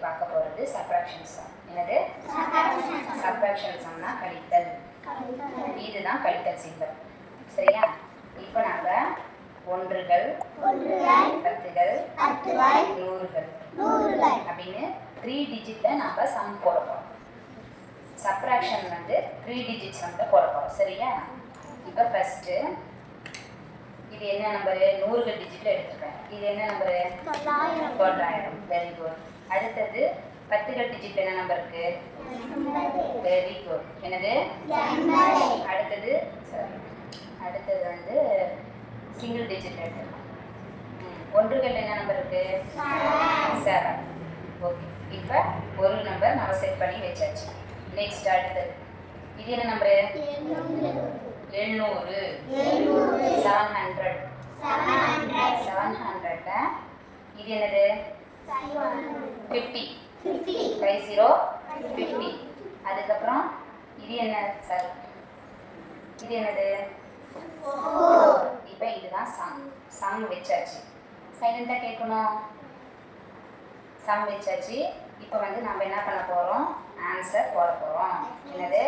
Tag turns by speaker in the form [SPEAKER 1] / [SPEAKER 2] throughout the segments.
[SPEAKER 1] பார்க்க போகிறது subtraction some. என்னது? சப்ராக்ஷன் சம்னா கழித்தல். இதுதான் கழித்தல் சிம்பல். சரியா? இப்போ நாங்கள் ஒன்றுகள், பத்துகள், நூறுகள் அப்படின்னு 3 டிஜிட்டில் நம்ம சம் போட போகிறோம். சப்ராக்ஷன் வந்து 3 டிஜிட் சம்மில் போட போகிறோம். சரியா? இப்போ ஃபஸ்ட்டு இது என்ன நம்பரு? நூறுகள் டிஜிட்டில் எடுத்துருக்கேன். இது என்ன நம்பரு? 9,000. Very good. அடுத்தது பத்துகள் டிஜிட் என்ன நம்பர் இருக்கு? Very good. என்னது? அடுத்தது வந்து சிங்கிள் டிஜிட் எடுத்துருக்கோம். ஒன்றுகள் என்ன நம்பர் இருக்கு? 7. ஓகே. இப்போ ஒரு நம்பர் நம்ம செட் பண்ணி வச்சாச்சு. நெக்ஸ்ட் அடுத்தது இது என்ன நம்பரு? 700. 700. இது என்னது? 50. 50. அதுக்கப்புறம் இது என்ன சார்? இது என்னது? 4. இப்போ இதுதான் சம் வச்சாச்சு. சைலண்டாக கேட்கணும். சம் வச்சாச்சு. இப்போ வந்து நம்ம என்ன பண்ண போகிறோம்? ஆன்சர் போட போகிறோம். என்னது?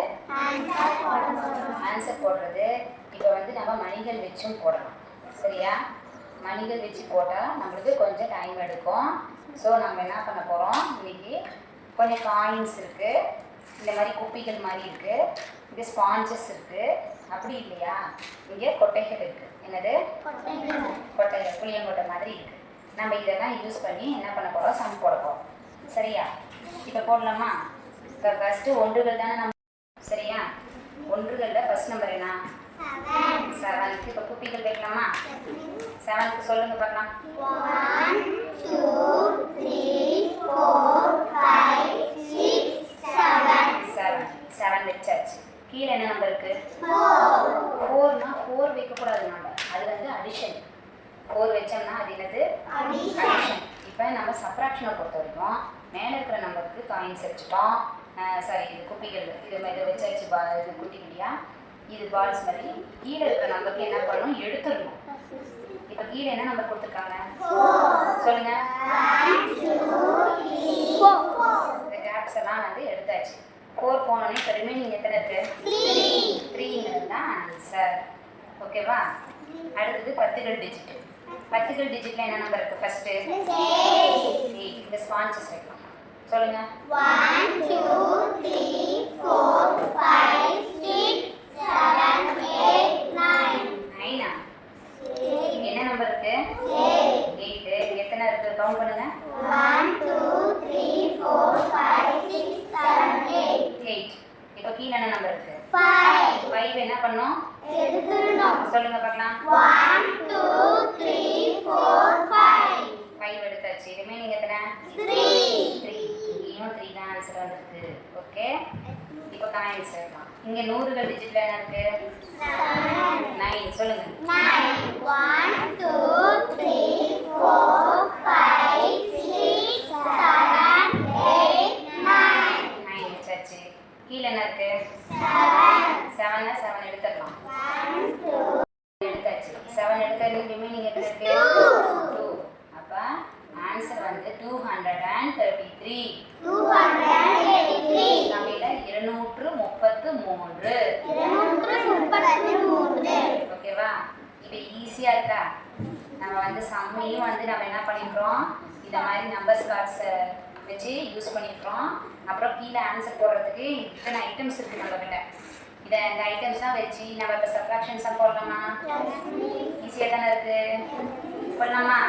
[SPEAKER 1] ஆன்சர் போடுறது இப்போ வந்து நம்ம மணிகள் வச்சும் போடலாம். சரியா? மணிகள் வச்சு போட்டால் நம்மளுக்கு கொஞ்சம் டைம் எடுக்கும். ஸோ நம்ம என்ன பண்ண போகிறோம்? இன்றைக்கி கொஞ்சம் காயின்ஸ் இருக்குது, இந்த மாதிரி குப்பிகள் மாதிரி இருக்குது, இது ஸ்பான்சஸ் இருக்குது. அப்படி இல்லையா, இங்கே கொட்டைகள் இருக்குது. என்னது? கொட்டைகள், புளியங்கொட்டை மாதிரி இருக்குது. நம்ம இதெல்லாம் யூஸ் பண்ணி என்ன பண்ண போகிறோம்? சம் போட போகிறோம். சரியா? இப்போ போடலாமா? இப்போ ஃபஸ்ட்டு ஒன்றுகள் தானே நம்ம. சரியா? ஒன்றுகளில் ஃபஸ்ட் நம்பர் என்ன? 7. இப்போ குப்பிகள் வைக்கலாமா? 7க்கு சொல்லுங்க பார்க்கலாம்.
[SPEAKER 2] 1 2 3 4 5 6 7.
[SPEAKER 1] 7 வச்சாச்சு. கீழே என்ன நம்பர் இருக்கு? 4னா 4 வைக்கக்கூடாது. நம்ம அது வந்து அடிஷன். 4 வச்சோம்னா அது என்னது? அடிஷன். இப்போ நம்ம சப்ராக்ஷனை பொறுத்த வரைக்கும் மேலே இருக்கிற நம்பருக்கு காயின்ஸ் வச்சுட்டோம். சாரி, இது குப்பிகள், இது வச்சாச்சு. இது குட்டி குட்டியா, இது பால்ஸ் மாதிரி. கீழே இருக்கிற நம்பருக்கு என்ன பண்ணணும்? எடுத்துடணும். இப்போ கீழே என்ன நம்பர் கொடுத்துருக்காங்க? சொல்லுங்க. இந்த கேப்ஸ் எல்லாம் வந்து எடுத்தாச்சு. 4 போனோடனே இப்போ ரிமைனிங் எத்தனை இருக்கு? 3 தான் ஆன்சர். ஓகேவா? அடுத்தது பத்துகள் டிஜிட். பத்துகள் டிஜிட்ல என்ன நம்பர் இருக்கு? ஃபர்ஸ்ட்டு 8. இந்த ஸ்பான்சஸ் வைக்கலாம். சொல்லுங்க.
[SPEAKER 2] 1 2 3 4 5 6 7 8 9.
[SPEAKER 1] 9. என்ன நம்பர் இருக்கு? 8. எத்தனை இருக்கு? கவுண்ட் பண்ணுங்க.
[SPEAKER 2] 1 2 3 4 5 6 7 8.
[SPEAKER 1] இப்போ கீழே என்ன நம்பர் இருக்கு? 5 என்ன பண்ணோம்?
[SPEAKER 2] எடுத்துறணும்.
[SPEAKER 1] சொல்லுங்க பார்க்கலாம்.
[SPEAKER 2] 1 2 3 4 5
[SPEAKER 1] எடுத்தாச்சு. ரிமைனிங் எத்தனை?
[SPEAKER 2] 3.
[SPEAKER 1] இங்கேயும் 3 தான் ஆன்சர் வந்திருக்கு. ஓகே. இப்போ காயின்ஸ் வைக்கலாம். இங்கே நூறுகள் டிஜிட்ல என்ன இருக்கு? 9. சொல்லுங்க.
[SPEAKER 2] 9 1 2 3 4 5 6 7 8 9
[SPEAKER 1] வச்சாச்சு. கீழே என்ன இருக்கு? 7 எடுத்துடலாம்.
[SPEAKER 2] 1 2
[SPEAKER 1] எடுத்தாச்சு. 7 எடுக்கிறது ரிமைனிங் எத்தனை இருக்கு? 2. அப்போ ஆன்சர் வந்து 233.
[SPEAKER 2] 283.
[SPEAKER 1] தமிழ்ல 233.
[SPEAKER 2] 233.
[SPEAKER 1] ஓகேவா? இப்போ ஈஸியா இருக்கா? நம்ம வந்து சம்மையும் வந்து நம்ம என்ன பண்ணிக்கிறோம்? இந்த மாதிரி நம்பர்ஸ் கார்ட்ஸை வச்சு யூஸ் பண்ணிக்கிறோம். அப்புறம் கீழே ஆன்சர் போடுறதுக்கு இத்தனை ஐட்டம்ஸ் இருக்கு நம்ம கிட்ட. இந்த ஐட்டம்ஸ்லாம் வச்சு நம்ம இப்போ சப்ராக்ஷன் சம் போடலாமா? ஈஸியாக தானே இருக்கு. போடலாமா?